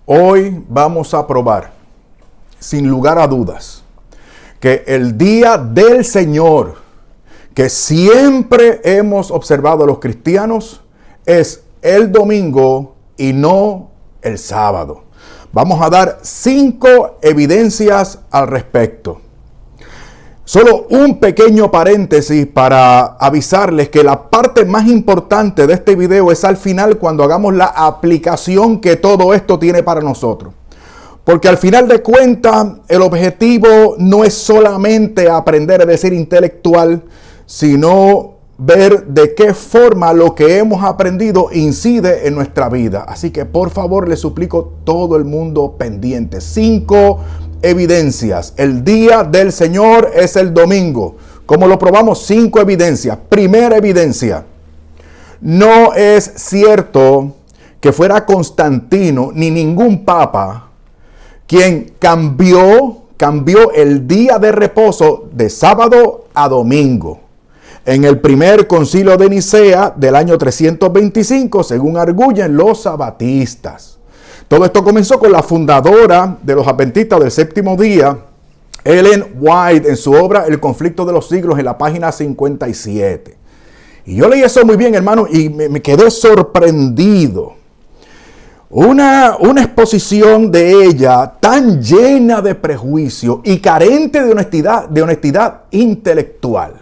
Hoy vamos a probar, sin lugar a dudas, que el día del Señor, que siempre hemos observado los cristianos, es el domingo y no el sábado. Vamos a dar 5 evidencias al respecto. Solo un pequeño paréntesis para avisarles que la parte más importante de este video es al final, cuando hagamos la aplicación que todo esto tiene para nosotros. Porque al final de cuentas, el objetivo no es solamente aprender, es decir, intelectual, sino ver de qué forma lo que hemos aprendido incide en nuestra vida. Así que por favor les suplico todo el mundo pendiente. 5 evidencias. El día del Señor es el domingo. ¿Cómo lo probamos? 5 evidencias. Primera evidencia. No es cierto que fuera Constantino ni ningún papa quien cambió el día de reposo de sábado a domingo. En el primer concilio de Nicea del año 325, según arguyen los sabatistas. Todo esto comenzó con la fundadora de los adventistas del séptimo día, Ellen White, en su obra El conflicto de los siglos, en la página 57. Y yo leí eso muy bien, hermano, y me quedé sorprendido. Una exposición de ella tan llena de prejuicio y carente de honestidad intelectual.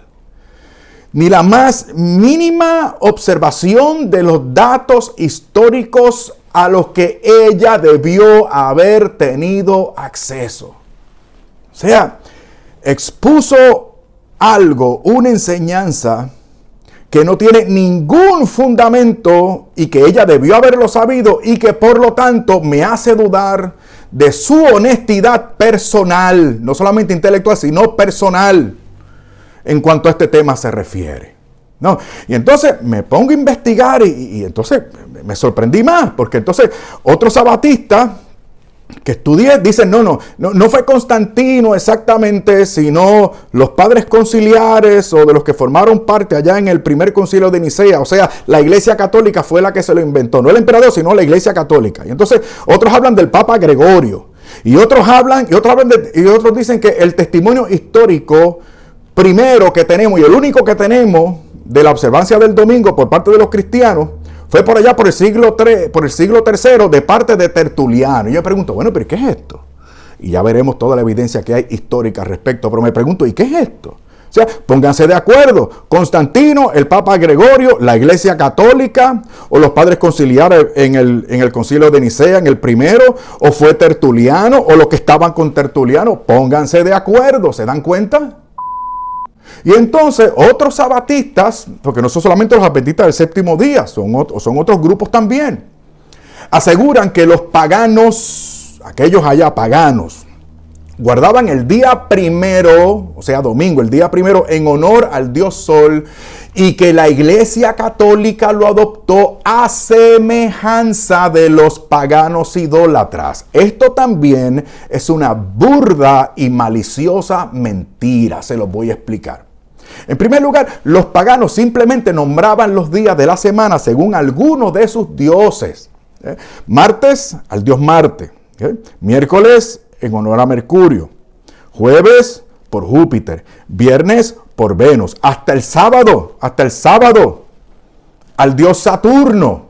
Ni la más mínima observación de los datos históricos a los que ella debió haber tenido acceso. O sea, expuso algo, una enseñanza que no tiene ningún fundamento y que ella debió haberlo sabido y que por lo tanto me hace dudar de su honestidad personal, no solamente intelectual, sino personal, en cuanto a este tema se refiere. No, y entonces me pongo a investigar y entonces me sorprendí más, porque entonces otros sabatistas que estudié dicen, no fue Constantino exactamente, sino los padres conciliares o de los que formaron parte allá en el primer concilio de Nicea. O sea, la iglesia católica fue la que se lo inventó, no el emperador, sino la iglesia católica. Y entonces otros hablan del Papa Gregorio y otros dicen que el testimonio histórico primero que tenemos y el único que tenemos de la observancia del domingo por parte de los cristianos fue por allá por el siglo III de parte de Tertuliano. Y yo me pregunto, bueno, pero ¿qué es esto? Y ya veremos toda la evidencia que hay histórica al respecto. Pero me pregunto, ¿y qué es esto? O sea, pónganse de acuerdo. Constantino, el Papa Gregorio, la Iglesia Católica o los padres conciliares en el concilio de Nicea, en el primero, o fue Tertuliano o los que estaban con Tertuliano. Pónganse de acuerdo, ¿se dan cuenta? Y entonces otros sabatistas, porque no son solamente los adventistas del séptimo día, son otros grupos también, aseguran que los paganos, aquellos allá paganos, guardaban el día primero, o sea domingo, el día primero en honor al dios Sol, y que la Iglesia Católica lo adoptó a semejanza de los paganos idólatras. Esto también es una burda y maliciosa mentira, se los voy a explicar. En primer lugar, los paganos simplemente nombraban los días de la semana según algunos de sus dioses. Martes al dios Marte, miércoles en honor a Mercurio, jueves por Júpiter, viernes por Venus, hasta el sábado al dios Saturno.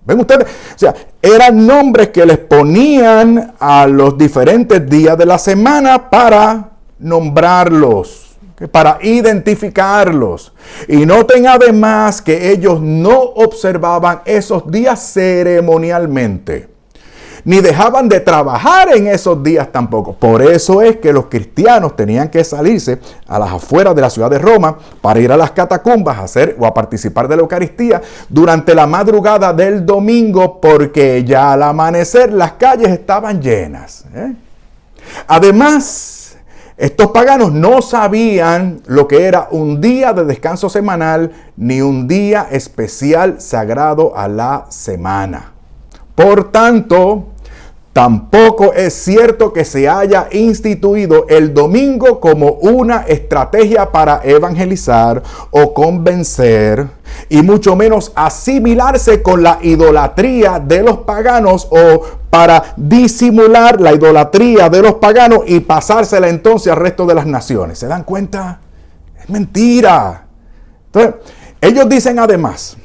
¿Ven ustedes? O sea, eran nombres que les ponían a los diferentes días de la semana para nombrarlos, para identificarlos. Y noten además que ellos no observaban esos días ceremonialmente, ni dejaban de trabajar en esos días tampoco. Por eso es que los cristianos tenían que salirse a las afueras de la ciudad de Roma para ir a las catacumbas a hacer o a participar de la Eucaristía durante la madrugada del domingo, porque ya al amanecer las calles estaban llenas. Además, estos paganos no sabían lo que era un día de descanso semanal ni un día especial sagrado a la semana. Por tanto, tampoco es cierto que se haya instituido el domingo como una estrategia para evangelizar o convencer, y mucho menos asimilarse con la idolatría de los paganos o para disimular la idolatría de los paganos y pasársela entonces al resto de las naciones. ¿Se dan cuenta? Es mentira. Entonces, ellos dicen además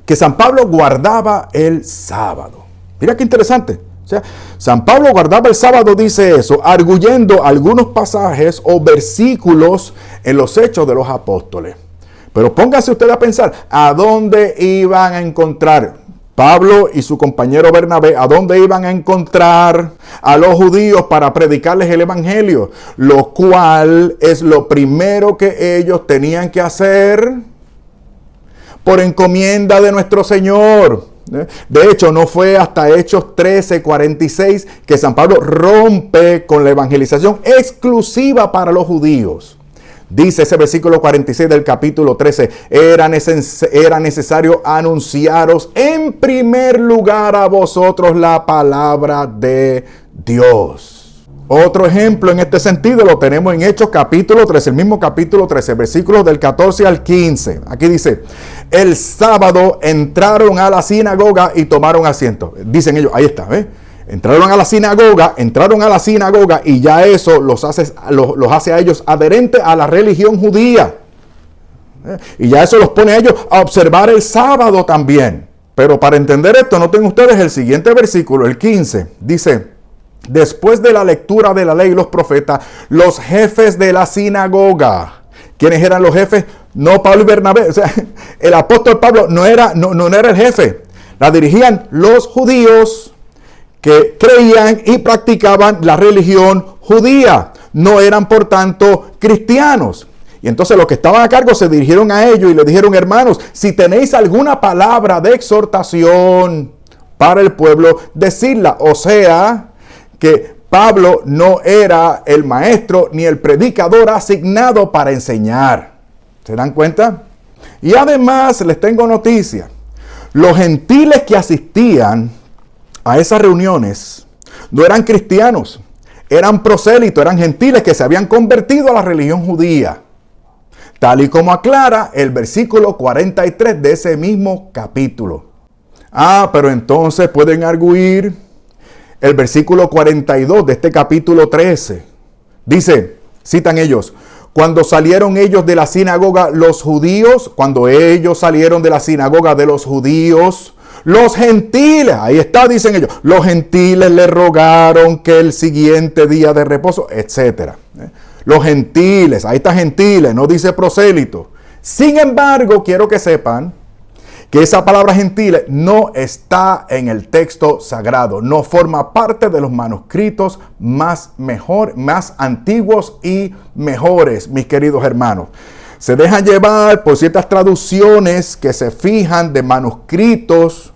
que San Pablo guardaba el sábado. Mira qué interesante. O sea, San Pablo guardaba el sábado, dice eso, arguyendo algunos pasajes o versículos en los Hechos de los Apóstoles. Pero póngase usted a pensar, ¿a dónde iban a encontrar Pablo y su compañero Bernabé? ¿A dónde iban a encontrar a los judíos para predicarles el evangelio? Lo cual es lo primero que ellos tenían que hacer por encomienda de nuestro Señor. De hecho, no fue hasta Hechos 13:46 que San Pablo rompe con la evangelización exclusiva para los judíos. Dice ese versículo 46 del capítulo 13, era necesario anunciaros en primer lugar a vosotros la palabra de Dios. Otro ejemplo en este sentido lo tenemos en Hechos capítulo 13, el mismo capítulo 13, versículos del 14 al 15. Aquí dice, el sábado entraron a la sinagoga y tomaron asiento. Dicen ellos, ahí está, ¿ves? Entraron a la sinagoga y ya eso los hace a ellos adherentes a la religión judía. Y ya eso los pone a ellos a observar el sábado también. Pero para entender esto, noten ustedes el siguiente versículo, el 15, dice, después de la lectura de la ley y los profetas, los jefes de la sinagoga. ¿Quiénes eran los jefes? No Pablo y Bernabé. O sea, el apóstol Pablo no era el jefe. La dirigían los judíos que creían y practicaban la religión judía. No eran, por tanto, cristianos. Y entonces los que estaban a cargo se dirigieron a ellos y le dijeron, hermanos, si tenéis alguna palabra de exhortación para el pueblo, decidla. O sea, que Pablo no era el maestro ni el predicador asignado para enseñar. ¿Se dan cuenta? Y además les tengo noticia. Los gentiles que asistían a esas reuniones no eran cristianos, eran prosélitos, eran gentiles que se habían convertido a la religión judía. Tal y como aclara el versículo 43 de ese mismo capítulo. Pero entonces pueden arguir el versículo 42 de este capítulo 13. Dice, citan ellos, cuando salieron ellos de la sinagoga, los judíos, cuando ellos salieron de la sinagoga de los judíos, los gentiles, ahí está, dicen ellos, los gentiles le rogaron que el siguiente día de reposo, etcétera. Los gentiles, ahí está gentiles, no dice prosélito. Sin embargo, quiero que sepan que esa palabra gentiles no está en el texto sagrado, no forma parte de los manuscritos más antiguos y mejores, mis queridos hermanos. Se dejan llevar por ciertas traducciones que se fijan de manuscritos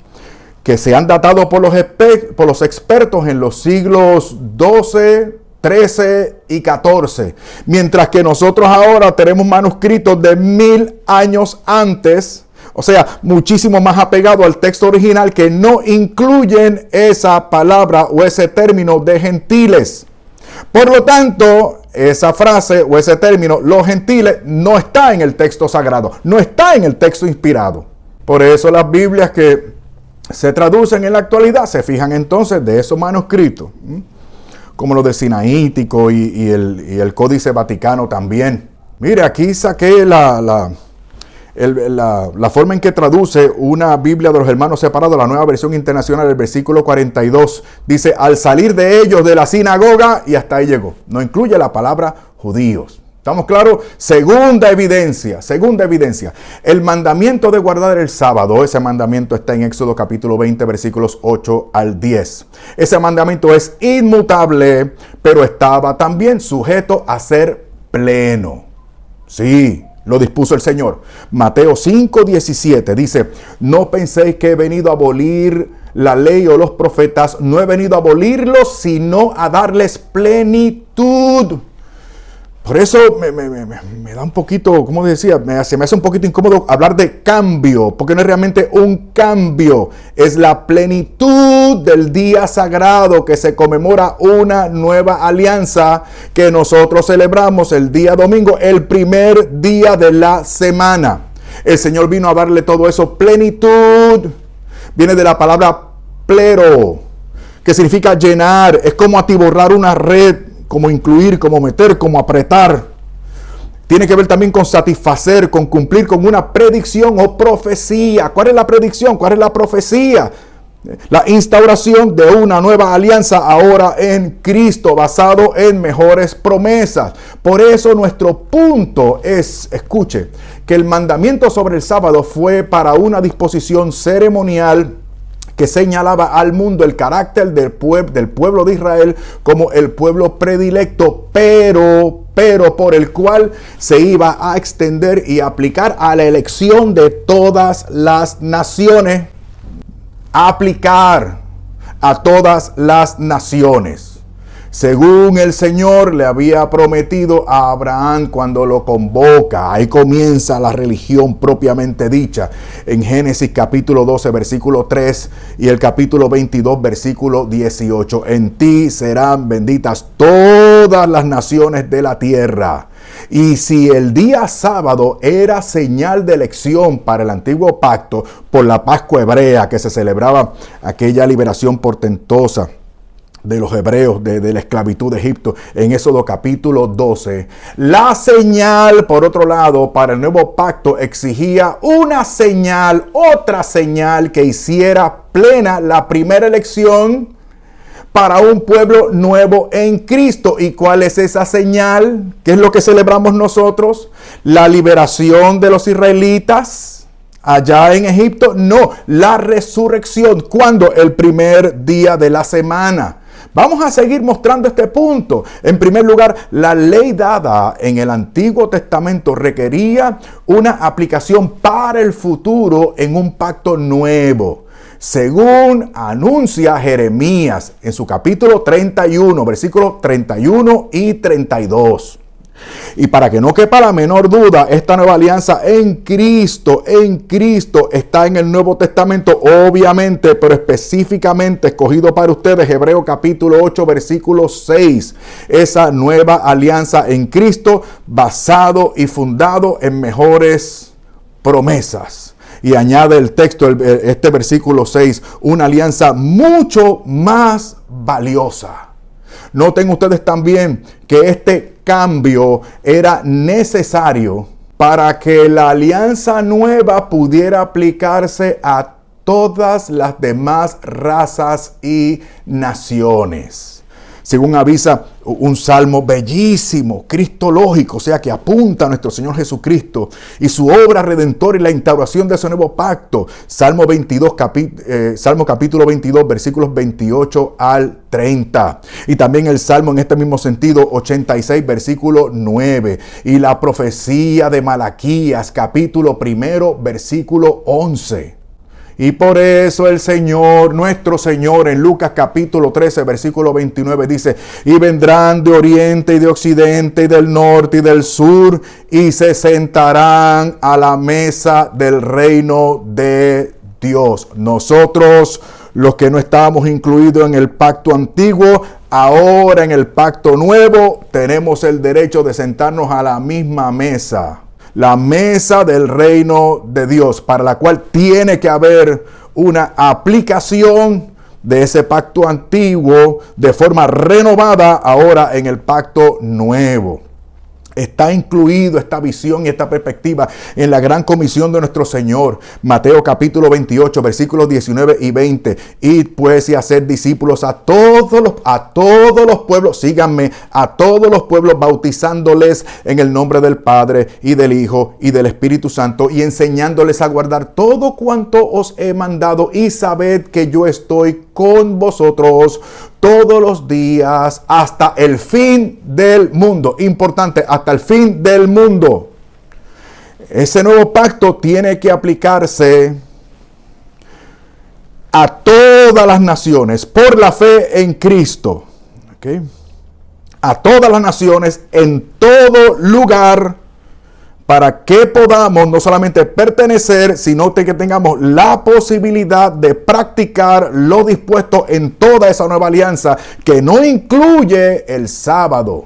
que se han datado por los expertos en los siglos XII, XIII y XIV, mientras que nosotros ahora tenemos manuscritos de 1000 años antes. O sea, muchísimo más apegado al texto original que no incluyen esa palabra o ese término de gentiles. Por lo tanto, esa frase o ese término, los gentiles, no está en el texto sagrado, no está en el texto inspirado. Por eso las Biblias que se traducen en la actualidad se fijan entonces de esos manuscritos, como los del Sinaítico y el Códice Vaticano también. Mire, aquí saqué la forma en que traduce una Biblia de los hermanos separados, la Nueva Versión Internacional, el versículo 42. Dice, al salir de ellos de la sinagoga, y hasta ahí llegó. No incluye la palabra judíos. ¿Estamos claros? Segunda evidencia. El mandamiento de guardar el sábado, ese mandamiento está en Éxodo capítulo 20, versículos 8 al 10. Ese mandamiento es inmutable, pero estaba también sujeto a ser pleno. Sí, lo dispuso el Señor. Mateo 5:17 dice, no penséis que he venido a abolir la ley o los profetas, no he venido a abolirlos, sino a darles plenitud. Por eso me da un poquito, como decía, se me hace un poquito incómodo hablar de cambio, porque no es realmente un cambio, es la plenitud del día sagrado que se conmemora una nueva alianza que nosotros celebramos el día domingo, el primer día de la semana. El Señor vino a darle todo eso plenitud. Viene de la palabra plero, que significa llenar, es como atiborrar una red, como incluir, como meter, como apretar. Tiene que ver también con satisfacer, con cumplir con una predicción o profecía. ¿Cuál es la predicción? ¿Cuál es la profecía? La instauración de una nueva alianza ahora en Cristo, basado en mejores promesas. Por eso nuestro punto es, escuche, que el mandamiento sobre el sábado fue para una disposición ceremonial que señalaba al mundo el carácter del pueblo de Israel como el pueblo predilecto, pero por el cual se iba a extender y aplicar a la elección de todas las naciones. Aplicar a todas las naciones, según el Señor le había prometido a Abraham cuando lo convoca. Ahí comienza la religión propiamente dicha, en Génesis capítulo 12, versículo 3 y el capítulo 22, versículo 18. En ti serán benditas todas las naciones de la tierra. Y si el día sábado era señal de elección para el antiguo pacto por la Pascua hebrea, que se celebraba aquella liberación portentosa de los hebreos de la esclavitud de Egipto, en Éxodo capítulo 12, la señal, por otro lado, para el nuevo pacto exigía una señal, otra señal que hiciera plena la primera elección para un pueblo nuevo en Cristo. ¿Y cuál es esa señal? ¿Qué es lo que celebramos nosotros? ¿La liberación de los israelitas allá en Egipto? No, la resurrección. ¿Cuándo? El primer día de la semana. Vamos a seguir mostrando este punto. En primer lugar, la ley dada en el Antiguo Testamento requería una aplicación para el futuro en un pacto nuevo, según anuncia Jeremías en su capítulo 31, versículos 31 y 32. Y para que no quepa la menor duda, esta nueva alianza en Cristo está en el Nuevo Testamento, obviamente, pero específicamente escogido para ustedes, Hebreos capítulo 8, versículo 6. Esa nueva alianza en Cristo, basado y fundado en mejores promesas. Y añade el texto, este versículo 6, una alianza mucho más valiosa. Noten ustedes también que este cambio era necesario para que la alianza nueva pudiera aplicarse a todas las demás razas y naciones. Según avisa un salmo bellísimo, cristológico, o sea que apunta a nuestro Señor Jesucristo y su obra redentora y la instauración de ese nuevo pacto. Salmo capítulo 22, versículos 28 al 30. Y también el Salmo en este mismo sentido, 86, versículo 9. Y la profecía de Malaquías, capítulo 1, versículo 11. Y por eso el Señor, nuestro Señor, en Lucas capítulo 13, versículo 29 dice: y vendrán de oriente y de occidente y del norte y del sur y se sentarán a la mesa del reino de Dios. Nosotros, los que no estábamos incluidos en el pacto antiguo, ahora en el pacto nuevo, tenemos el derecho de sentarnos a la misma mesa. La mesa del reino de Dios, para la cual tiene que haber una aplicación de ese pacto antiguo de forma renovada ahora en el pacto nuevo. Está incluido esta visión y esta perspectiva en la gran comisión de nuestro Señor. Mateo capítulo 28, versículos 19 y 20. Id pues y hacer discípulos a todos los pueblos, síganme, a todos los pueblos, bautizándoles en el nombre del Padre y del Hijo y del Espíritu Santo, y enseñándoles a guardar todo cuanto os he mandado, y sabed que yo estoy con vosotros todos los días hasta el fin del mundo. Importante, hasta el fin del mundo. Ese nuevo pacto tiene que aplicarse a todas las naciones por la fe en Cristo. ¿Okay? a todas las naciones en todo lugar, para que podamos no solamente pertenecer, sino que tengamos la posibilidad de practicar lo dispuesto en toda esa nueva alianza, que no incluye el sábado,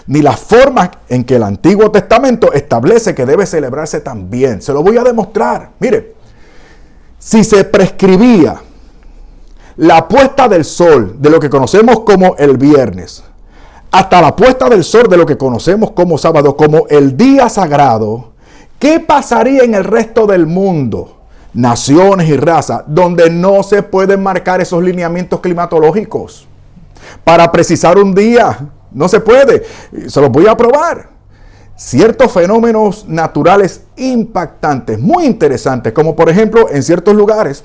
ni las formas en que el Antiguo Testamento establece que debe celebrarse también. Se lo voy a demostrar. Mire, si se prescribía la puesta del sol de lo que conocemos como el viernes, hasta la puesta del sol de lo que conocemos como sábado, como el día sagrado, ¿qué pasaría en el resto del mundo, naciones y razas, donde no se pueden marcar esos lineamientos climatológicos para precisar un día? No se puede. Se los voy a probar. Ciertos fenómenos naturales impactantes, muy interesantes, como por ejemplo en ciertos lugares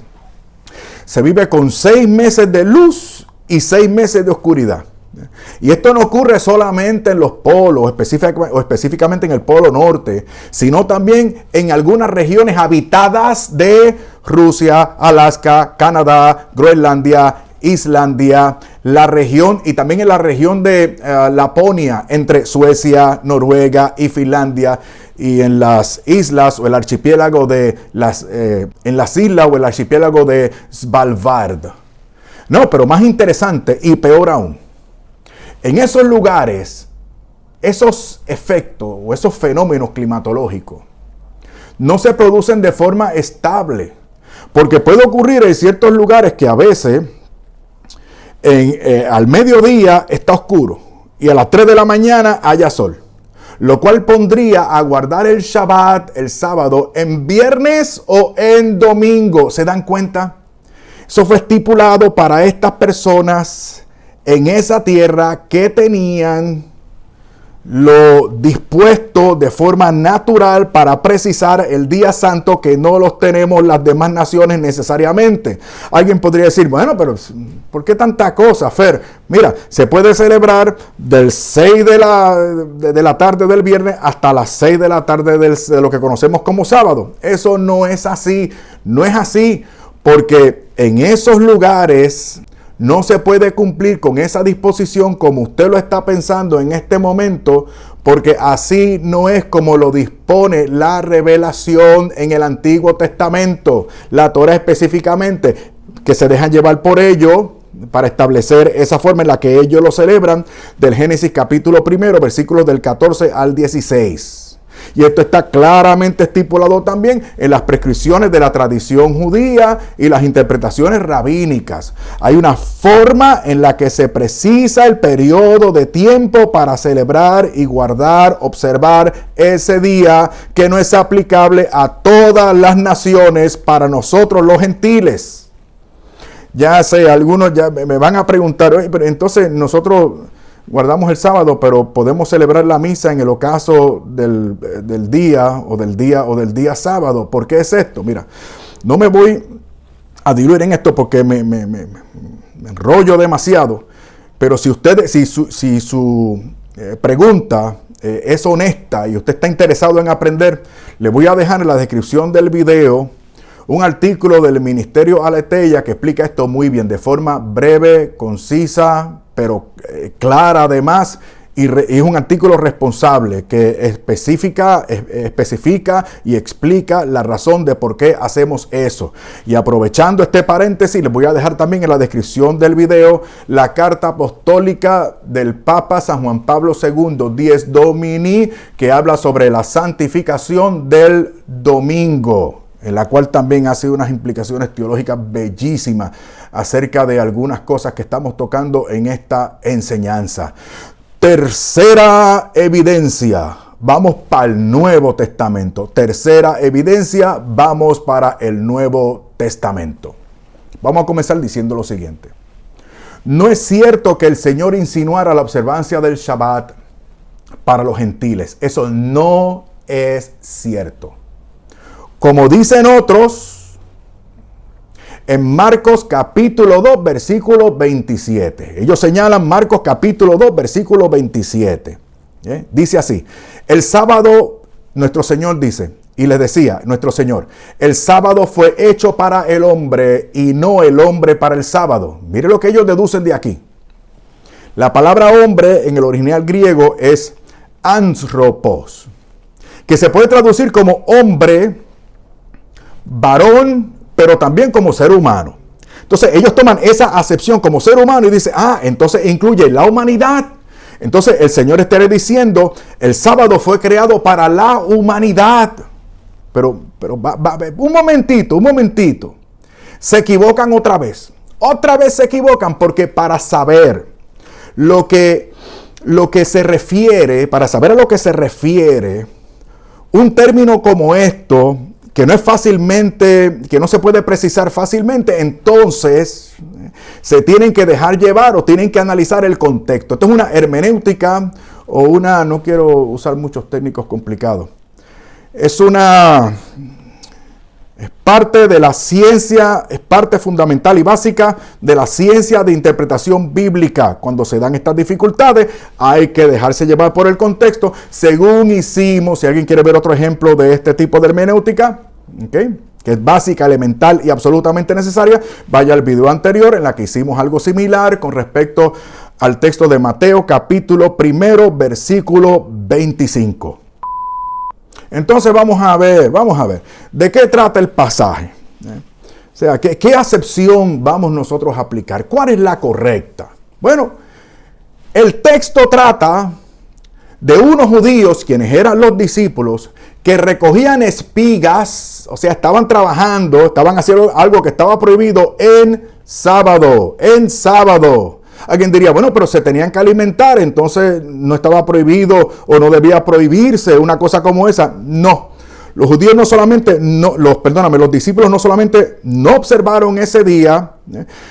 se vive con 6 meses de luz y 6 meses de oscuridad. Y esto no ocurre solamente en los polos, específicamente en el polo norte, sino también en algunas regiones habitadas de Rusia, Alaska, Canadá, Groenlandia, Islandia, la región y también en la región de Laponia, entre Suecia, Noruega y Finlandia, y en las islas o el archipiélago de en las islas o el archipiélago de Svalbard. No, pero más interesante y peor aún, en esos lugares, esos efectos o esos fenómenos climatológicos no se producen de forma estable, porque puede ocurrir en ciertos lugares que a veces al mediodía está oscuro y a las 3 de la mañana haya sol, lo cual pondría a guardar el Shabbat, el sábado, en viernes o en domingo. ¿Se dan cuenta? Eso fue estipulado para estas personas en esa tierra que tenían lo dispuesto de forma natural para precisar el día santo, que no los tenemos las demás naciones necesariamente. Alguien podría decir, bueno, pero ¿por qué tanta cosa, Fer? Mira, se puede celebrar del 6 de la tarde del viernes hasta las 6 de la tarde de lo que conocemos como sábado. Eso no es así, no es así, porque en esos lugares no se puede cumplir con esa disposición como usted lo está pensando en este momento, porque así no es como lo dispone la revelación en el Antiguo Testamento, la Torah específicamente, que se dejan llevar por ello para establecer esa forma en la que ellos lo celebran, del Génesis capítulo 1, versículos del 14 al 16. Y esto está claramente estipulado también en las prescripciones de la tradición judía y las interpretaciones rabínicas. Hay una forma en la que se precisa el periodo de tiempo para celebrar y guardar, observar ese día, que no es aplicable a todas las naciones para nosotros los gentiles. Ya sé, algunos ya me van a preguntar, oye, pero entonces nosotros guardamos el sábado, pero podemos celebrar la misa en el ocaso del día sábado. ¿Por qué es esto? Mira, no me voy a diluir en esto porque me enrollo demasiado, pero si su pregunta es honesta y usted está interesado en aprender, le voy a dejar en la descripción del video un artículo del Ministerio Aleteia que explica esto muy bien, de forma breve, concisa, pero clara además, y es un artículo responsable que especifica y explica la razón de por qué hacemos eso. Y aprovechando este paréntesis, les voy a dejar también en la descripción del video la carta apostólica del Papa San Juan Pablo II, Dies Domini, que habla sobre la santificación del domingo, en la cual también hace unas implicaciones teológicas bellísimas acerca de algunas cosas que estamos tocando en esta enseñanza. Tercera evidencia, vamos para el Nuevo Testamento. Tercera evidencia, vamos para el Nuevo Testamento. Vamos a comenzar diciendo lo siguiente. No es cierto que el Señor insinuara la observancia del Shabbat para los gentiles. Eso no es cierto. Como dicen otros, en Marcos capítulo 2, versículo 27. Ellos señalan Marcos capítulo 2, versículo 27. Dice así: el sábado, nuestro Señor dice, y les decía nuestro Señor, el sábado fue hecho para el hombre y no el hombre para el sábado. Mire lo que ellos deducen de aquí. La palabra hombre en el original griego es anthropos, que se puede traducir como hombre, varón, pero también como ser humano. Entonces ellos toman esa acepción como ser humano y dicen, entonces incluye la humanidad. Entonces el Señor estaría diciendo, el sábado fue creado para la humanidad. Pero un momentito. Se equivocan otra vez. Otra vez se equivocan porque para saber lo que se refiere, para saber a lo que se refiere, un término como esto, que no es fácilmente, que no se puede precisar fácilmente, entonces se tienen que dejar llevar o tienen que analizar el contexto. Esto es una hermenéutica o una, no quiero usar muchos técnicos complicados. Es parte de la ciencia, es parte fundamental y básica de la ciencia de interpretación bíblica. Cuando se dan estas dificultades, hay que dejarse llevar por el contexto, según hicimos. Si alguien quiere ver otro ejemplo de este tipo de hermenéutica, que es básica, elemental y absolutamente necesaria, vaya al video anterior en la que hicimos algo similar con respecto al texto de Mateo, capítulo 1, versículo 25. Entonces vamos a ver, ¿de qué trata el pasaje? O sea, ¿qué acepción vamos nosotros a aplicar? ¿Cuál es la correcta? Bueno, el texto trata de unos judíos, quienes eran los discípulos, que recogían espigas, o sea, estaban trabajando, estaban haciendo algo que estaba prohibido en sábado. Alguien diría, bueno, pero se tenían que alimentar, entonces no estaba prohibido o no debía prohibirse una cosa como esa. No, los judíos los discípulos no solamente no observaron ese día,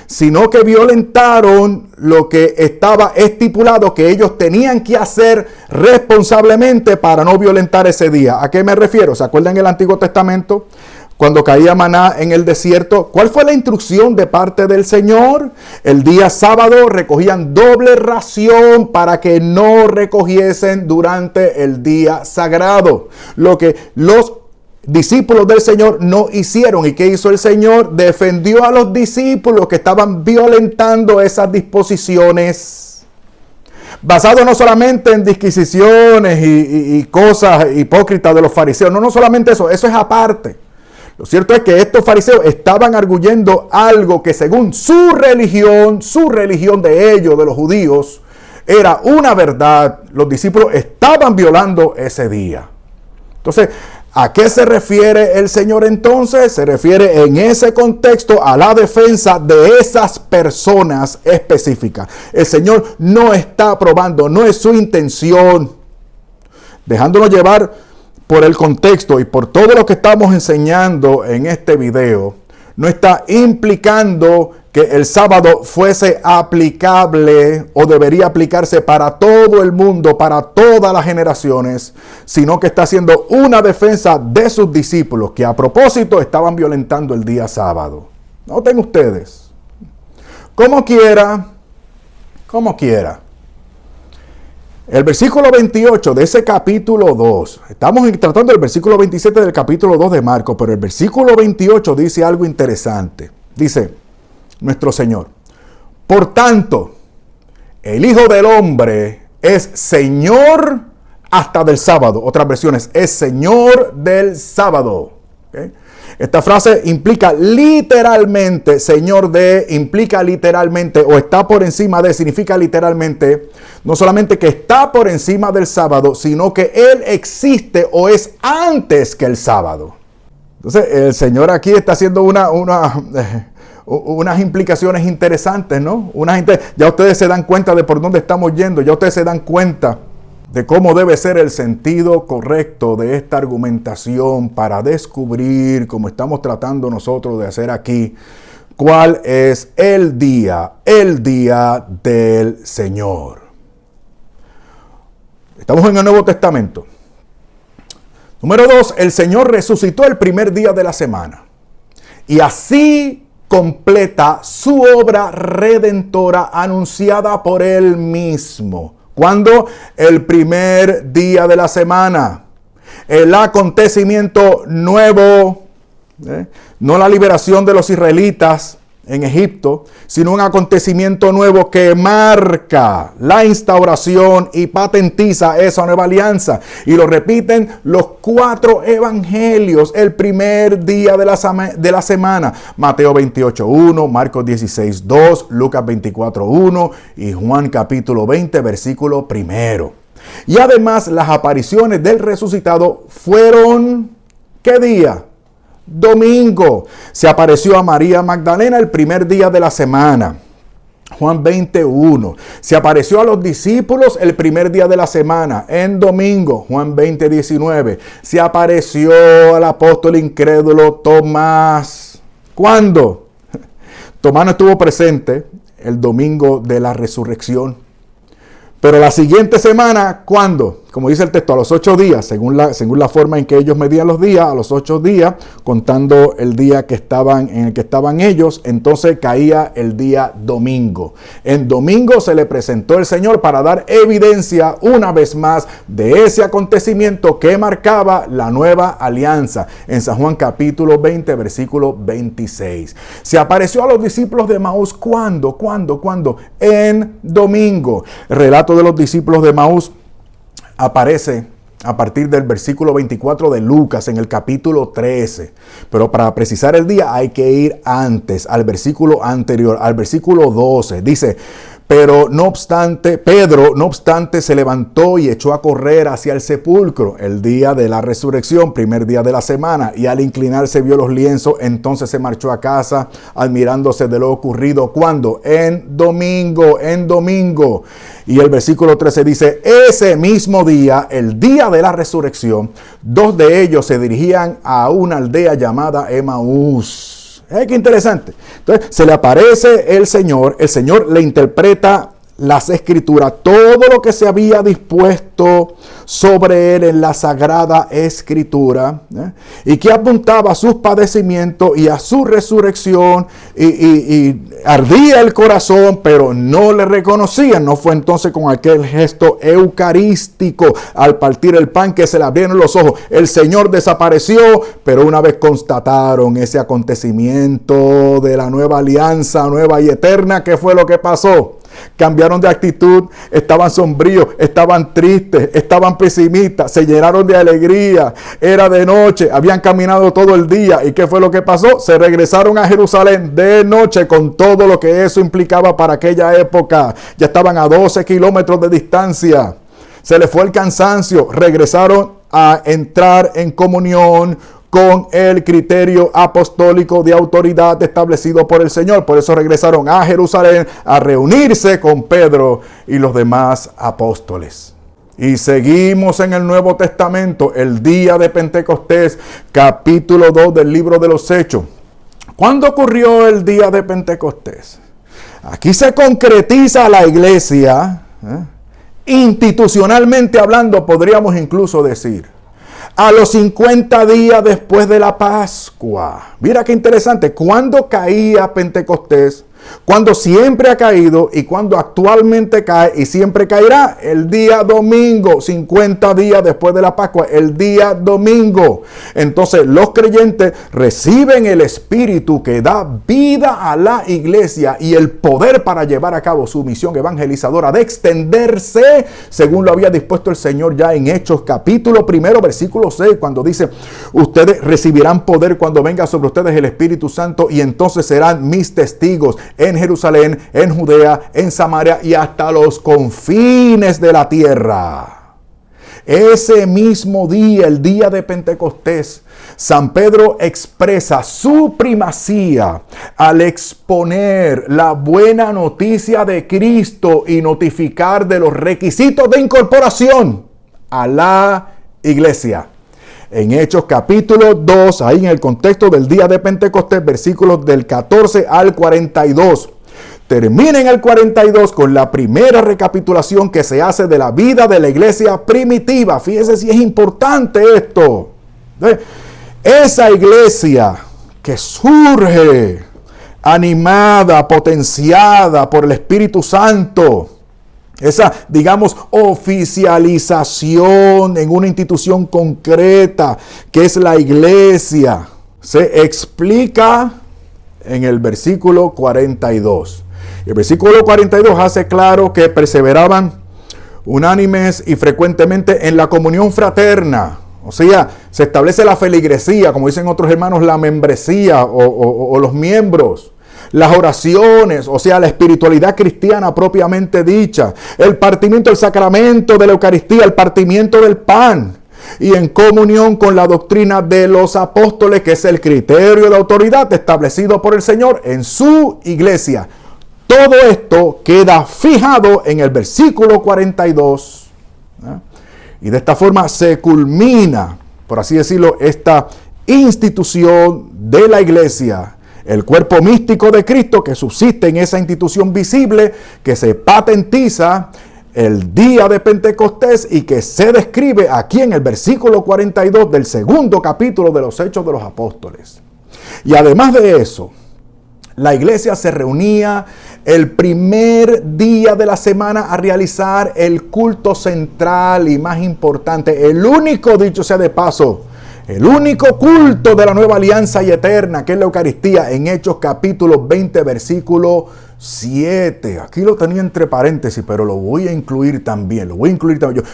sino que violentaron lo que estaba estipulado que ellos tenían que hacer responsablemente para no violentar ese día. ¿A qué me refiero? ¿Se acuerdan en el Antiguo Testamento? Cuando caía maná en el desierto, ¿cuál fue la instrucción de parte del Señor? El día sábado recogían doble ración para que no recogiesen durante el día sagrado. Lo que los discípulos del Señor no hicieron. ¿Y qué hizo el Señor? Defendió a los discípulos que estaban violentando esas disposiciones. Basado no solamente en disquisiciones y cosas hipócritas de los fariseos. No solamente eso es aparte. Lo cierto es que estos fariseos estaban arguyendo algo que según su religión de ellos, de los judíos, era una verdad. Los discípulos estaban violando ese día. Entonces, ¿a qué se refiere el Señor entonces? Se refiere en ese contexto a la defensa de esas personas específicas. El Señor no está aprobando, no es su intención, dejándonos llevar por el contexto y por todo lo que estamos enseñando en este video, no está implicando que el sábado fuese aplicable o debería aplicarse para todo el mundo, para todas las generaciones, sino que está haciendo una defensa de sus discípulos que a propósito estaban violentando el día sábado. Noten ustedes, como quiera. El versículo 28 de ese capítulo 2, estamos tratando el versículo 27 del capítulo 2 de Marcos, pero el versículo 28 dice algo interesante. Dice nuestro Señor, por tanto, el Hijo del Hombre es Señor hasta del sábado. Otras versiones, es Señor del sábado. ¿Okay? Esta frase implica literalmente, Señor de, implica literalmente, o está por encima de, significa literalmente, no solamente que está por encima del sábado, sino que Él existe o es antes que el sábado. Entonces, el Señor aquí está haciendo unas implicaciones interesantes, ¿no? Ya ustedes se dan cuenta de por dónde estamos yendo, ya ustedes se dan cuenta de cómo debe ser el sentido correcto de esta argumentación para descubrir, como estamos tratando nosotros de hacer aquí, cuál es el día del Señor. Estamos en el Nuevo Testamento. Número 2, el Señor resucitó el primer día de la semana y así completa su obra redentora anunciada por Él mismo. ¿Cuándo? El primer día de la semana. El acontecimiento nuevo, no la liberación de los israelitas en Egipto, sino un acontecimiento nuevo que marca la instauración y patentiza esa nueva alianza. Y lo repiten los 4 evangelios el primer día de la semana. Mateo 28:1, Marcos 16:2, Lucas 24:1 y Juan capítulo 20, versículo 1. Y además las apariciones del resucitado fueron, ¿qué día? Domingo. Se apareció a María Magdalena el primer día de la semana. Juan 20:1. Se apareció a los discípulos el primer día de la semana, en domingo. Juan 20:19. Se apareció al apóstol incrédulo Tomás. ¿Cuándo? Tomás no estuvo presente el domingo de la resurrección. Pero la siguiente semana, ¿cuándo? Como dice el texto, a los 8 días, según la forma en que ellos medían los días, a los 8 días, contando el día en el que estaban ellos, entonces caía el día domingo. En domingo se le presentó el Señor para dar evidencia una vez más de ese acontecimiento que marcaba la nueva alianza. En San Juan capítulo 20, versículo 26. Se apareció a los discípulos de Maús, ¿cuándo? En domingo. El relato de los discípulos de Maús aparece a partir del versículo 24 de Lucas en el capítulo 13. Pero para precisar el día hay que ir antes, al versículo anterior, al versículo 12. Dice: Pedro, no obstante, se levantó y echó a correr hacia el sepulcro el día de la resurrección, primer día de la semana, y al inclinarse vio los lienzos, entonces se marchó a casa, admirándose de lo ocurrido. ¿Cuándo? En domingo. Y el versículo 13 dice: ese mismo día, el día de la resurrección, 2 de ellos se dirigían a una aldea llamada Emaús. Qué interesante. Entonces se le aparece el Señor le interpreta las escrituras, todo lo que se había dispuesto sobre él en la sagrada escritura, y que apuntaba a sus padecimientos y a su resurrección, y ardía el corazón, pero no le reconocían. No fue entonces con aquel gesto eucarístico al partir el pan que se le abrieron los ojos. El Señor desapareció, pero una vez constataron ese acontecimiento de la nueva alianza, nueva y eterna, ¿qué fue lo que pasó? Cambiaron de actitud, estaban sombríos, estaban tristes, estaban pesimistas, se llenaron de alegría. Era de noche, habían caminado todo el día. ¿Y qué fue lo que pasó? Se regresaron a Jerusalén de noche, con todo lo que eso implicaba para aquella época. Ya estaban a 12 kilómetros de distancia. Se les fue el cansancio, regresaron a entrar en comunión con el criterio apostólico de autoridad establecido por el Señor. Por eso regresaron a Jerusalén a reunirse con Pedro y los demás apóstoles. Y seguimos en el Nuevo Testamento, el día de Pentecostés, capítulo 2 del libro de los Hechos. ¿Cuándo ocurrió el día de Pentecostés? Aquí se concretiza la iglesia, institucionalmente hablando, podríamos incluso decir, a los 50 días después de la Pascua. Mira qué interesante. ¿Cuándo caía Pentecostés? Cuando siempre ha caído y cuando actualmente cae y siempre caerá, el día domingo, 50 días después de la Pascua, el día domingo. Entonces los creyentes reciben el Espíritu que da vida a la iglesia y el poder para llevar a cabo su misión evangelizadora de extenderse según lo había dispuesto el Señor ya en Hechos capítulo 1, versículo 6, cuando dice: ustedes recibirán poder cuando venga sobre ustedes el Espíritu Santo y entonces serán mis testigos en Jerusalén, en Judea, en Samaria y hasta los confines de la tierra. Ese mismo día, el día de Pentecostés, San Pedro expresa su primacía al exponer la buena noticia de Cristo y notificar de los requisitos de incorporación a la iglesia. En Hechos capítulo 2, ahí en el contexto del día de Pentecostés, versículos del 14 al 42. Termina en el 42 con la primera recapitulación que se hace de la vida de la iglesia primitiva. Fíjese si es importante esto. Esa iglesia que surge animada, potenciada por el Espíritu Santo, esa, digamos, oficialización en una institución concreta que es la iglesia, se explica en el versículo 42. El versículo 42 hace claro que perseveraban unánimes y frecuentemente en la comunión fraterna. O sea, se establece la feligresía, como dicen otros hermanos, la membresía o los miembros. Las oraciones, o sea, la espiritualidad cristiana propiamente dicha. El partimiento del sacramento de la Eucaristía, el partimiento del pan. Y en comunión con la doctrina de los apóstoles, que es el criterio de autoridad establecido por el Señor en su iglesia. Todo esto queda fijado en el versículo 42. Y de esta forma se culmina, por así decirlo, esta institución de la iglesia, el cuerpo místico de Cristo que subsiste en esa institución visible, que se patentiza el día de Pentecostés y que se describe aquí en el versículo 42 del segundo capítulo de los Hechos de los Apóstoles. Y además de eso, la iglesia se reunía el primer día de la semana a realizar el culto central y más importante, el único, dicho sea de paso, el único culto de la nueva alianza y eterna, que es la Eucaristía, en Hechos capítulo 20, versículo 7. Aquí lo tenía entre paréntesis, pero lo voy a incluir también.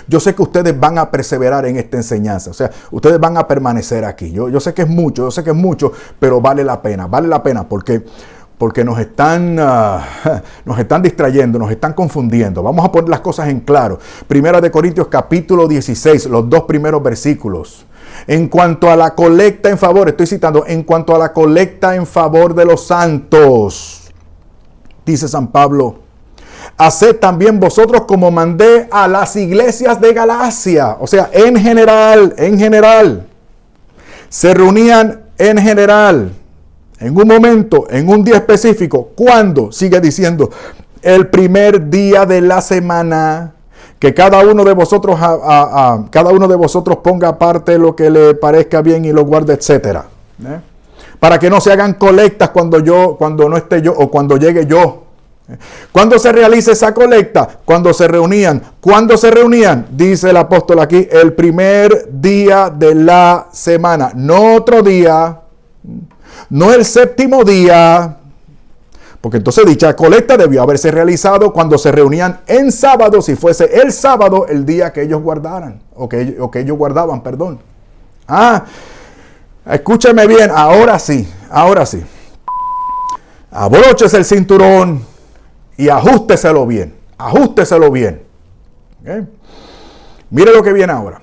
Yo sé que ustedes van a perseverar en esta enseñanza. O sea, ustedes van a permanecer aquí. Yo sé que es mucho, pero vale la pena porque nos están distrayendo, nos están confundiendo. Vamos a poner las cosas en claro. Primera de Corintios capítulo 16, los 2 primeros versículos. En cuanto a la colecta en favor, estoy citando, en cuanto a la colecta en favor de los santos, dice San Pablo, haced también vosotros como mandé a las iglesias de Galacia. O sea, en general, se reunían en general, en un momento, en un día específico. ¿Cuándo? Sigue diciendo, el primer día de la semana, que cada uno de vosotros ponga aparte lo que le parezca bien y lo guarde, etcétera. Para que no se hagan colectas cuando no esté yo o cuando llegue yo. ¿Cuándo se realiza esa colecta? Cuando se reunían. ¿Cuándo se reunían? Dice el apóstol aquí, el primer día de la semana. No otro día, no el séptimo día. Porque entonces dicha colecta debió haberse realizado cuando se reunían en sábado, si fuese el sábado el día que ellos guardaran, o que ellos guardaban, perdón. Escúcheme bien, ahora sí. Abróchese el cinturón y ajústeselo bien. ¿Okay? Mire lo que viene ahora.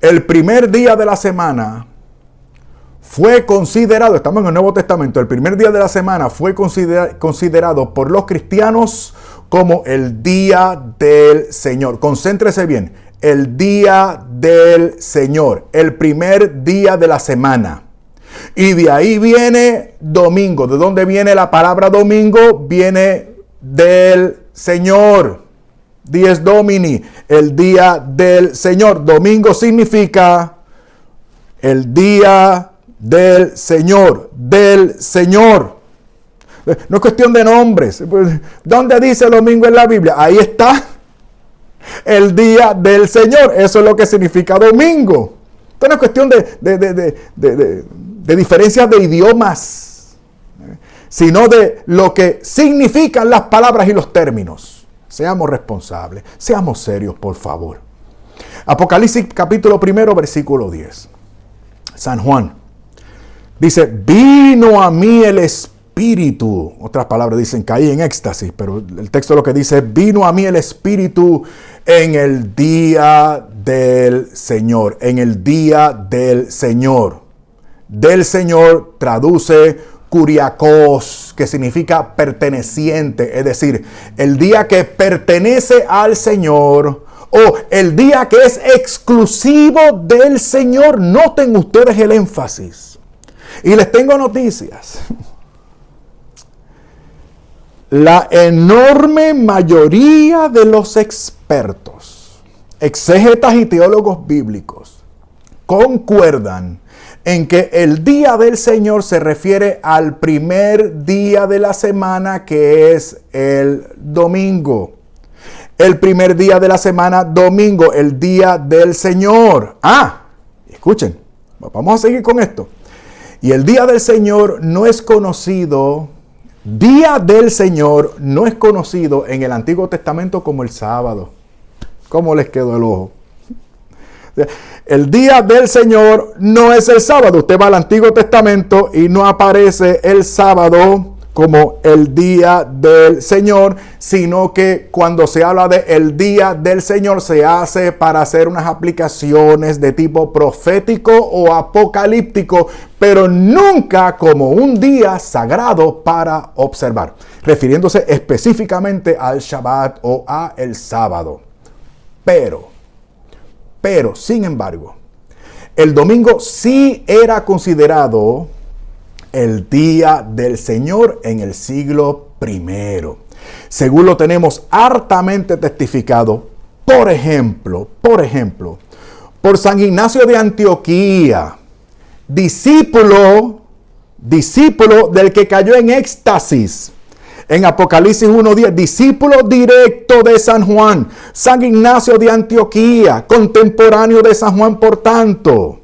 El primer día de la semana fue considerado, estamos en el Nuevo Testamento, el primer día de la semana fue considerado por los cristianos como el día del Señor. Concéntrese bien, el día del Señor, el primer día de la semana. Y de ahí viene domingo. ¿De dónde viene la palabra domingo? Viene del Señor. Dies Domini, el día del Señor. Domingo significa el día del Señor. No es cuestión de nombres. ¿Dónde dice domingo en la Biblia? Ahí está. El día del Señor. Eso es lo que significa domingo. Esto no es cuestión de diferencias de idiomas, sino de lo que significan las palabras y los términos. Seamos responsables. Seamos serios, por favor. Apocalipsis capítulo 1, versículo 10. San Juan dice, vino a mí el Espíritu. Otras palabras dicen, caí en éxtasis, pero el texto lo que dice, vino a mí el Espíritu en el día del Señor. En el día del Señor. Del Señor traduce kuriakos, que significa perteneciente. Es decir, el día que pertenece al Señor o el día que es exclusivo del Señor. Noten ustedes el énfasis. Y les tengo noticias. La enorme mayoría de los expertos, exégetas y teólogos bíblicos, concuerdan en que el día del Señor se refiere al primer día de la semana, que es el domingo. El primer día de la semana, domingo, el día del Señor. Escuchen, vamos a seguir con esto. Y el día del Señor no es conocido, día del Señor no es conocido en el Antiguo Testamento como el sábado. ¿Cómo les quedó el ojo? El día del Señor no es el sábado. Usted va al Antiguo Testamento y no aparece el sábado como el día del Señor, sino que cuando se habla de el día del Señor se hace para hacer unas aplicaciones de tipo profético o apocalíptico, pero nunca como un día sagrado para observar, refiriéndose específicamente al Shabbat o a el sábado. Pero, sin embargo, el domingo sí era considerado el día del Señor en el siglo I, según lo tenemos hartamente testificado, por ejemplo, por San Ignacio de Antioquía, discípulo del que cayó en éxtasis en Apocalipsis 1:10, discípulo directo de San Juan, San Ignacio de Antioquía, contemporáneo de San Juan, por tanto,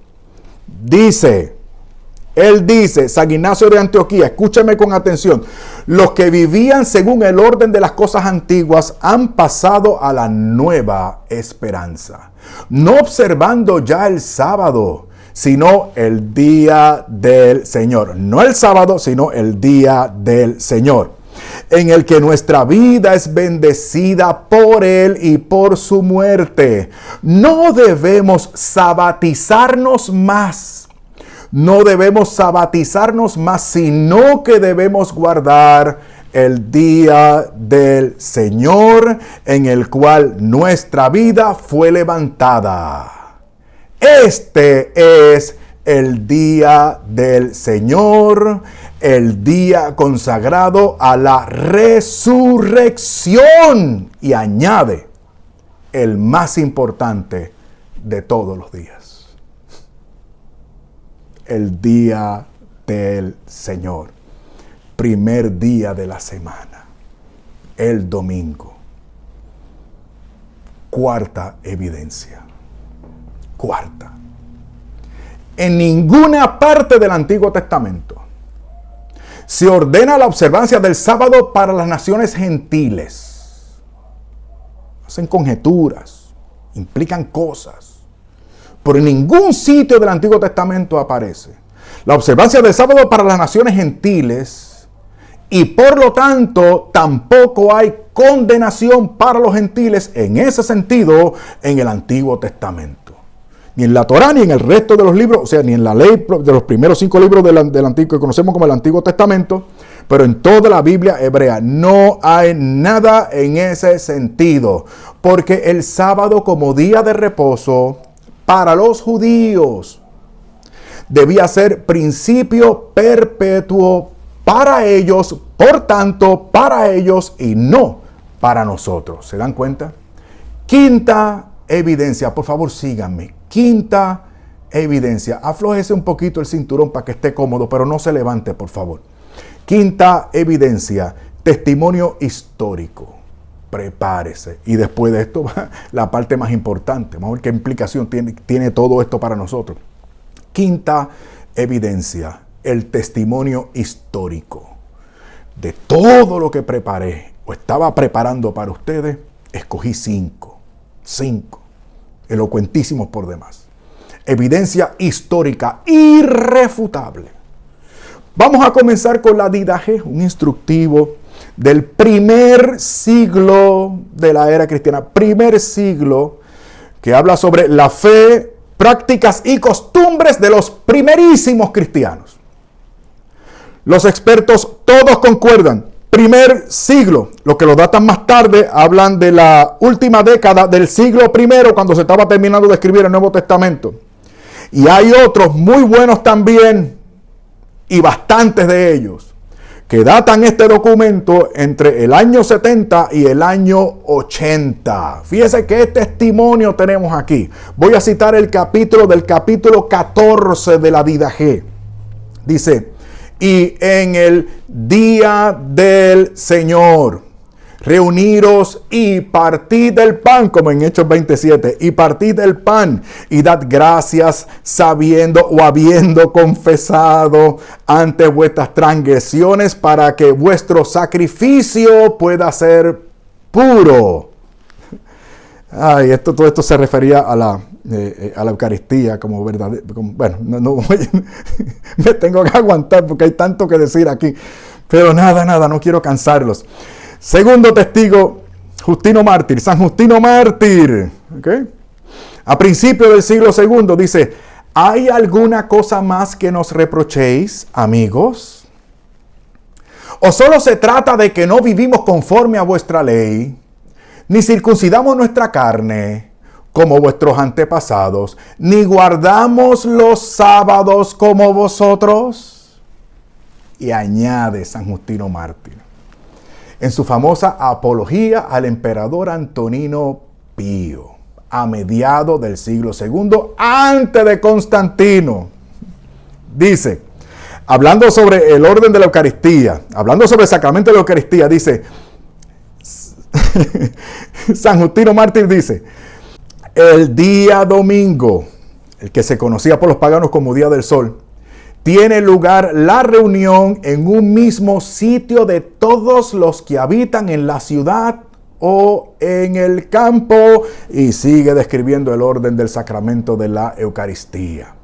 él dice, San Ignacio de Antioquía, escúchame con atención, los que vivían según el orden de las cosas antiguas han pasado a la nueva esperanza, no observando ya el sábado, sino el día del Señor. No el sábado, sino el día del Señor, en el que nuestra vida es bendecida por Él y por su muerte. No debemos sabatizarnos más. No debemos sabatizarnos más, sino que debemos guardar el día del Señor, en el cual nuestra vida fue levantada. Este es el día del Señor, el día consagrado a la resurrección. Y añade, el más importante de todos los días. El día del Señor, primer día de la semana, el domingo. Cuarta evidencia. En ninguna parte del Antiguo Testamento se ordena la observancia del sábado para las naciones gentiles. Hacen conjeturas, implican cosas. Pero en ningún sitio del Antiguo Testamento aparece la observancia del sábado para las naciones gentiles, y por lo tanto tampoco hay condenación para los gentiles en ese sentido en el Antiguo Testamento. Ni en la Torá, ni en el resto de los libros, o sea, ni en la ley de los primeros 5 libros del Antiguo, que conocemos como el Antiguo Testamento, pero en toda la Biblia hebrea no hay nada en ese sentido, porque el sábado como día de reposo para los judíos debía ser principio perpetuo para ellos, por tanto, para ellos y no para nosotros. ¿Se dan cuenta? Quinta evidencia, por favor síganme. Quinta evidencia. Aflójese un poquito el cinturón para que esté cómodo, pero no se levante, por favor. Quinta evidencia, testimonio histórico. Prepárese. Y después de esto, la parte más importante. Vamos a ver qué implicación tiene todo esto para nosotros. Quinta evidencia, el testimonio histórico. De todo lo que preparé o estaba preparando para ustedes, escogí 5. 5. Elocuentísimos por demás. Evidencia histórica irrefutable. Vamos a comenzar con la didaje, un instructivo del primer siglo de la era cristiana. Primer siglo, que habla sobre la fe, prácticas y costumbres de los primerísimos cristianos. Los expertos todos concuerdan. Primer siglo. Los que lo datan más tarde hablan de la última década del siglo I, cuando se estaba terminando de escribir el Nuevo Testamento. Y hay otros muy buenos también, y bastantes de ellos, que datan este documento entre el año 70 y el año 80. Fíjese qué testimonio tenemos aquí. Voy a citar el capítulo 14 de la didaje. Dice: y en el día del Señor reuniros y partid el pan, como en Hechos 27, y partid el pan y dad gracias sabiendo o habiendo confesado ante vuestras transgresiones para que vuestro sacrificio pueda ser puro. Ay, todo esto se refería a la Eucaristía como verdadero. Bueno, me tengo que aguantar porque hay tanto que decir aquí. Pero nada, no quiero cansarlos. Segundo testigo, Justino Mártir, San Justino Mártir. ¿Okay? A principios del siglo II dice: ¿hay alguna cosa más que nos reprochéis, amigos? ¿O solo se trata de que no vivimos conforme a vuestra ley, ni circuncidamos nuestra carne, como vuestros antepasados, ni guardamos los sábados como vosotros? Y añade San Justino Mártir, en su famosa Apología al emperador Antonino Pío, a mediados del siglo II, antes de Constantino, dice, hablando sobre el orden de la Eucaristía, hablando sobre el sacramento de la Eucaristía, dice, San Justino Mártir dice: el día domingo, el que se conocía por los paganos como Día del Sol, tiene lugar la reunión en un mismo sitio de todos los que habitan en la ciudad o en el campo, y sigue describiendo el orden del sacramento de la Eucaristía.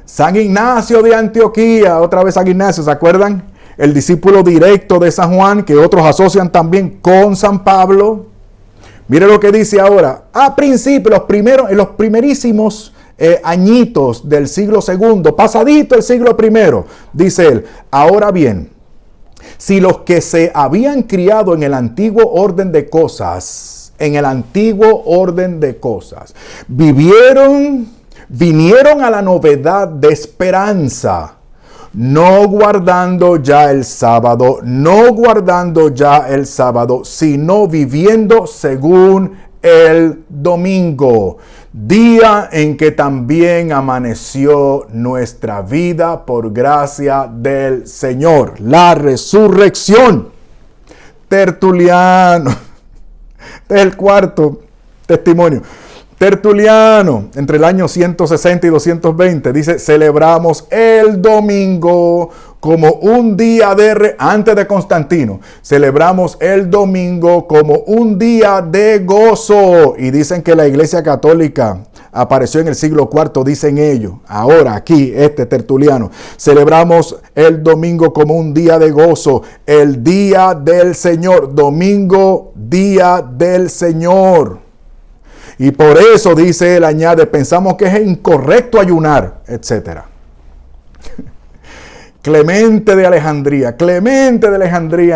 San Ignacio de Antioquía, otra vez San Ignacio, ¿se acuerdan? El discípulo directo de San Juan, que otros asocian también con San Pablo. Mire lo que dice ahora. A principio, en los primerísimos añitos del siglo II, pasadito el siglo I, dice él: ahora bien, si los que se habían criado en el antiguo orden de cosas, vinieron a la novedad de esperanza, no guardando ya el sábado, sino viviendo según el domingo, día en que también amaneció nuestra vida por gracia del Señor. La resurrección. Tertuliano. Este es el cuarto testimonio. Tertuliano, entre el año 160 y 220, dice: celebramos el domingo como un día antes de Constantino, celebramos el domingo como un día de gozo. Y dicen que la Iglesia Católica apareció en el siglo IV, dicen ellos. Ahora aquí, Tertuliano, celebramos el domingo como un día de gozo, el día del Señor, domingo, día del Señor. Y por eso, dice él, añade, pensamos que es incorrecto ayunar, etc. Clemente de Alejandría,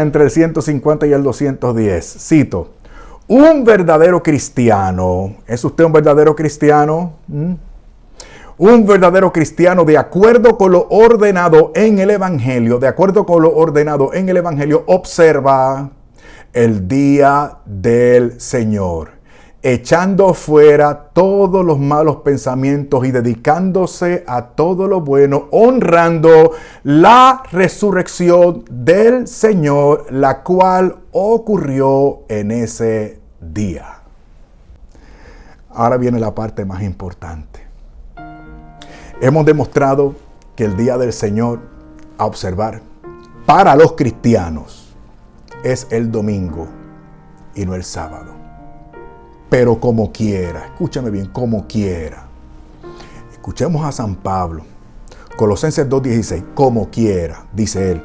entre el 150 y el 210. Cito: un verdadero cristiano, ¿es usted un verdadero cristiano? Un verdadero cristiano, de acuerdo con lo ordenado en el Evangelio, observa el día del Señor, echando fuera todos los malos pensamientos y dedicándose a todo lo bueno, honrando la resurrección del Señor, la cual ocurrió en ese día. Ahora viene la parte más importante. Hemos demostrado que el día del Señor a observar para los cristianos es el domingo y no el sábado. Pero como quiera, escúchame bien, como quiera. Escuchemos a San Pablo, Colosenses 2:16, como quiera, dice él: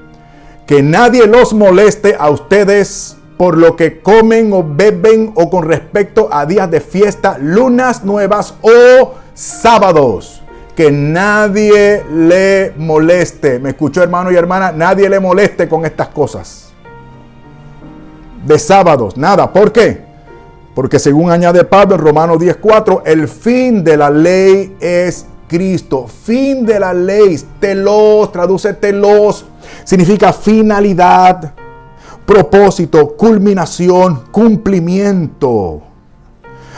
que nadie los moleste a ustedes por lo que comen o beben o con respecto a días de fiesta, lunas nuevas o sábados. Que nadie le moleste. ¿Me escuchó, hermano y hermana? Nadie le moleste con estas cosas. De sábados, nada. ¿Por qué? Porque según añade Pablo en Romanos 10:4, el fin de la ley es Cristo. Fin de la ley, telos, traduce telos, significa finalidad, propósito, culminación, cumplimiento.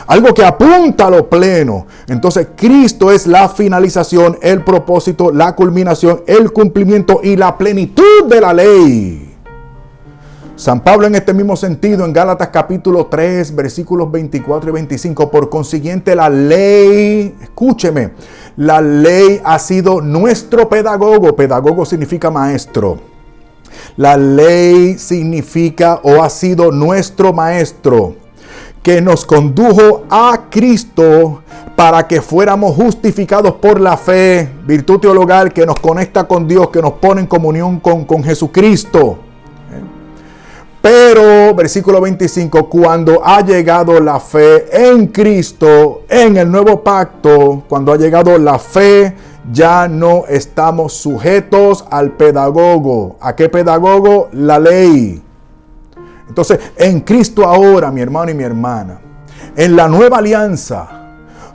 Algo que apunta a lo pleno. Entonces Cristo es la finalización, el propósito, la culminación, el cumplimiento y la plenitud de la ley. San Pablo en este mismo sentido, en Gálatas capítulo 3, versículos 24 y 25, por consiguiente la ley, escúcheme, la ley ha sido nuestro pedagogo. Pedagogo significa maestro. La ley significa o ha sido nuestro maestro, que nos condujo a Cristo para que fuéramos justificados por la fe, virtud teologal que nos conecta con Dios, que nos pone en comunión con Jesucristo. Pero, versículo 25, cuando ha llegado la fe en Cristo, en el nuevo pacto, cuando ha llegado la fe, ya no estamos sujetos al pedagogo. ¿A qué pedagogo? La ley. Entonces, en Cristo ahora, mi hermano y mi hermana, en la nueva alianza,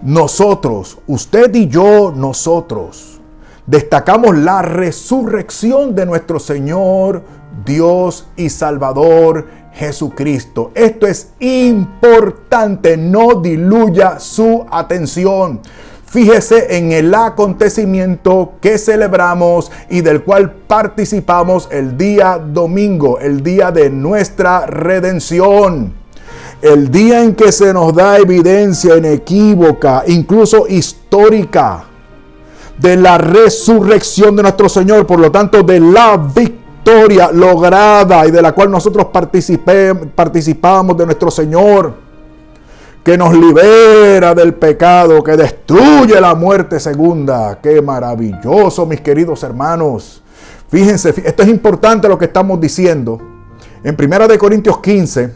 nosotros, usted y yo, nosotros, destacamos la resurrección de nuestro Señor, Dios y Salvador Jesucristo. Esto es importante, no diluya su atención. Fíjese en el acontecimiento que celebramos y del cual participamos el día domingo, el día de nuestra redención. El día en que se nos da evidencia inequívoca, incluso histórica, de la resurrección de nuestro Señor, por lo tanto de la victoria lograda y de la cual nosotros participamos de nuestro Señor, que nos libera del pecado, que destruye la muerte segunda. ¡Qué maravilloso, mis queridos hermanos! Fíjense, esto es importante lo que estamos diciendo. En 1 Corintios 15,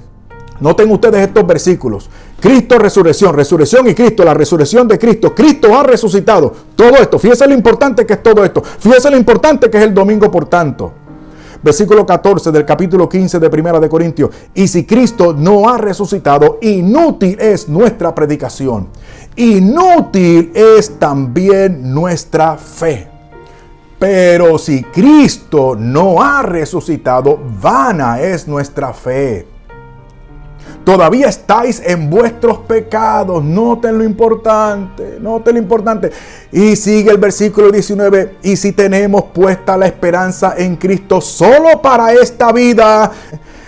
noten ustedes estos versículos. Cristo, resurrección y Cristo, la resurrección de Cristo. Cristo ha resucitado. Todo esto, fíjense lo importante que es todo esto. Fíjense lo importante que es el domingo, por tanto. Versículo 14 del capítulo 15 de 1 Corintios. Y si Cristo no ha resucitado, inútil es nuestra predicación. Inútil es también nuestra fe. Pero si Cristo no ha resucitado, vana es nuestra fe. Todavía estáis en vuestros pecados. Noten lo importante, noten lo importante. Y sigue el versículo 19. Y si tenemos puesta la esperanza en Cristo solo para esta vida.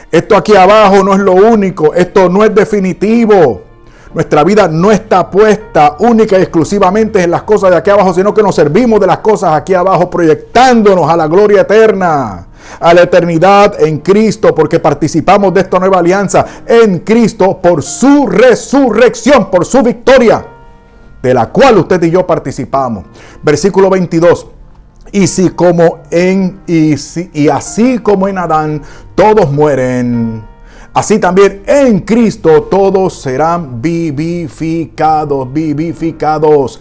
Esto aquí abajo no es lo único. Esto no es definitivo. Nuestra vida no está puesta única y exclusivamente en las cosas de aquí abajo, sino que nos servimos de las cosas aquí abajo, proyectándonos a la gloria eterna, a la eternidad en Cristo, porque participamos de esta nueva alianza en Cristo por su resurrección, por su victoria, de la cual usted y yo participamos. Versículo 22. Y así como en Adán todos mueren, así también en Cristo todos serán vivificados.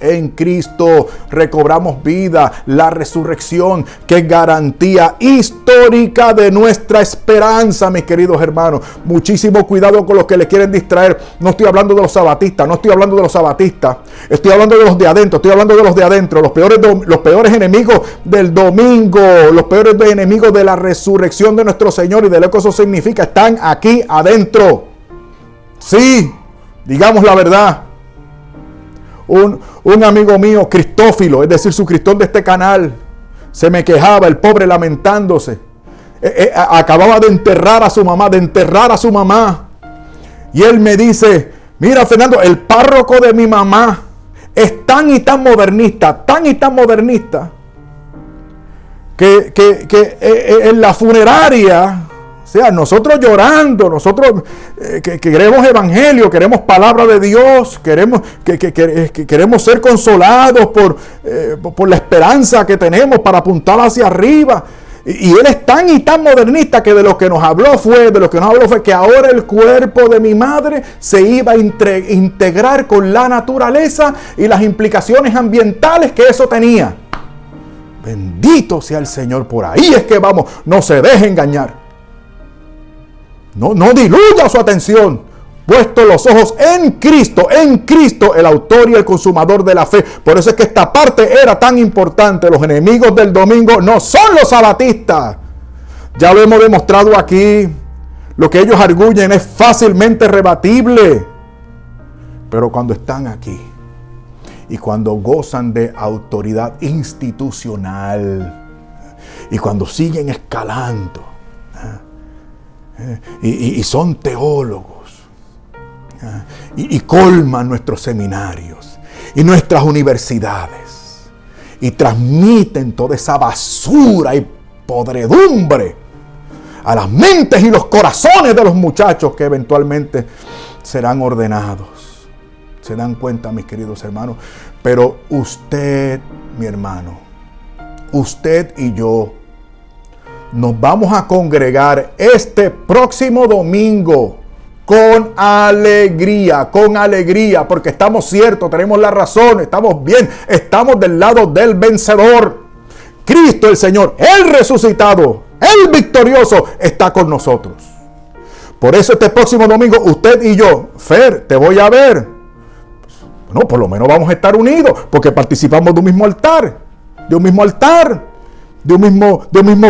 En Cristo recobramos vida, la resurrección, que es garantía histórica de nuestra esperanza, mis queridos hermanos. Muchísimo cuidado con los que le quieren distraer. No estoy hablando de los sabatistas, estoy hablando de los de adentro, los peores enemigos del domingo, los peores enemigos de la resurrección de nuestro Señor y de lo que eso significa, están aquí adentro. Sí, digamos la verdad. Un amigo mío, Cristófilo, es decir, suscriptor de este canal, se me quejaba, el pobre, lamentándose. Acababa de enterrar a su mamá. Y él me dice: mira, Fernando, el párroco de mi mamá es tan y tan modernista, que en la funeraria, o sea, nosotros llorando, nosotros que queremos evangelio, queremos palabra de Dios, queremos ser consolados por la esperanza que tenemos para apuntar hacia arriba. Y él es tan y tan modernista que de lo que nos habló fue que ahora el cuerpo de mi madre se iba a integrar con la naturaleza y las implicaciones ambientales que eso tenía. Bendito sea el Señor, por ahí es que vamos, no se deje engañar. No diluya su atención. Puesto los ojos en Cristo, el autor y el consumador de la fe. Por eso es que esta parte era tan importante. Los enemigos del domingo no son los sabatistas. Ya lo hemos demostrado aquí. Lo que ellos arguyen es fácilmente rebatible. Pero cuando están aquí y cuando gozan de autoridad institucional y cuando siguen escalando, y son teólogos, y colman nuestros seminarios y nuestras universidades y transmiten toda esa basura y podredumbre a las mentes y los corazones de los muchachos que eventualmente serán ordenados. ¿Se dan cuenta, mis queridos hermanos? Pero usted, mi hermano, usted y yo nos vamos a congregar este próximo domingo con alegría, porque estamos ciertos, tenemos la razón, estamos bien, estamos del lado del vencedor. Cristo el Señor, el resucitado, el victorioso, está con nosotros. Por eso este próximo domingo, usted y yo, Fer, te voy a ver. No, por lo menos vamos a estar unidos, porque participamos de un mismo altar, de un mismo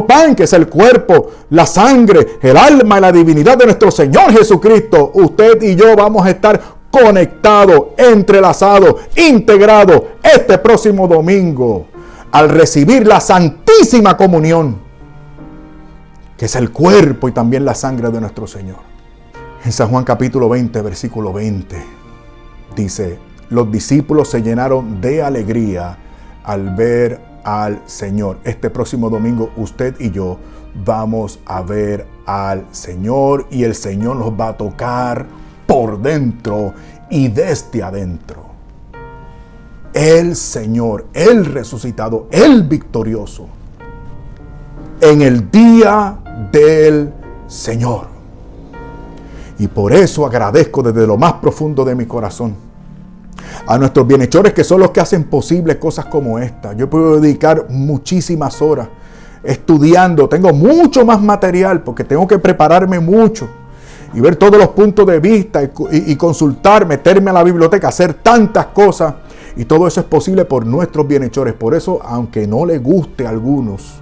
pan, que es el cuerpo, la sangre, el alma y la divinidad de nuestro Señor Jesucristo. Usted y yo vamos a estar conectados, entrelazados, integrados este próximo domingo al recibir la Santísima Comunión, que es el cuerpo y también la sangre de nuestro Señor. En San Juan capítulo 20, versículo 20, dice: los discípulos se llenaron de alegría al ver al Señor. Este próximo domingo usted y yo vamos a ver al Señor, y el Señor nos va a tocar por dentro y desde adentro. El Señor, el resucitado, el victorioso, en el día del Señor. Y por eso agradezco desde lo más profundo de mi corazón a nuestros bienhechores, que son los que hacen posible cosas como esta. Yo puedo dedicar muchísimas horas estudiando, tengo mucho más material porque tengo que prepararme mucho y ver todos los puntos de vista y consultar, meterme a la biblioteca, hacer tantas cosas, y todo eso es posible por nuestros bienhechores. Por eso, aunque no les guste a algunos,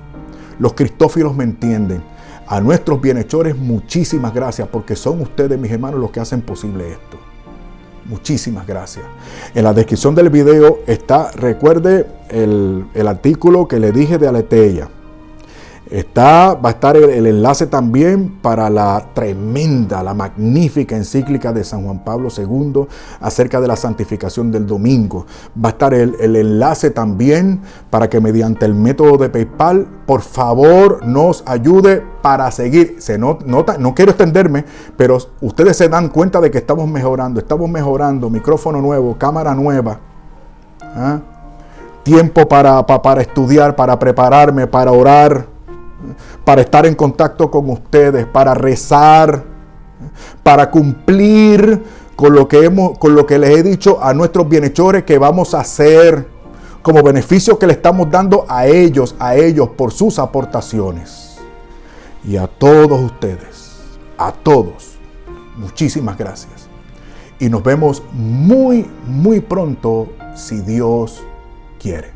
los cristófilos me entienden. A nuestros bienhechores, muchísimas gracias, porque son ustedes, mis hermanos, los que hacen posible esto. Muchísimas gracias. En la descripción del video está, recuerde, el artículo que le dije de Aletheia. Va a estar el enlace también para la tremenda, la magnífica encíclica de San Juan Pablo II acerca de la santificación del domingo. Va a estar el enlace también para que mediante el método de PayPal, por favor, nos ayude para seguir. No quiero extenderme, pero ustedes se dan cuenta de que estamos mejorando, micrófono nuevo, cámara nueva, tiempo para estudiar, para prepararme, para orar, para estar en contacto con ustedes, para rezar, para cumplir con lo que les he dicho a nuestros bienhechores que vamos a hacer como beneficio que le estamos dando a ellos por sus aportaciones. Y a todos ustedes, a todos, muchísimas gracias. Y nos vemos muy, muy pronto, si Dios quiere.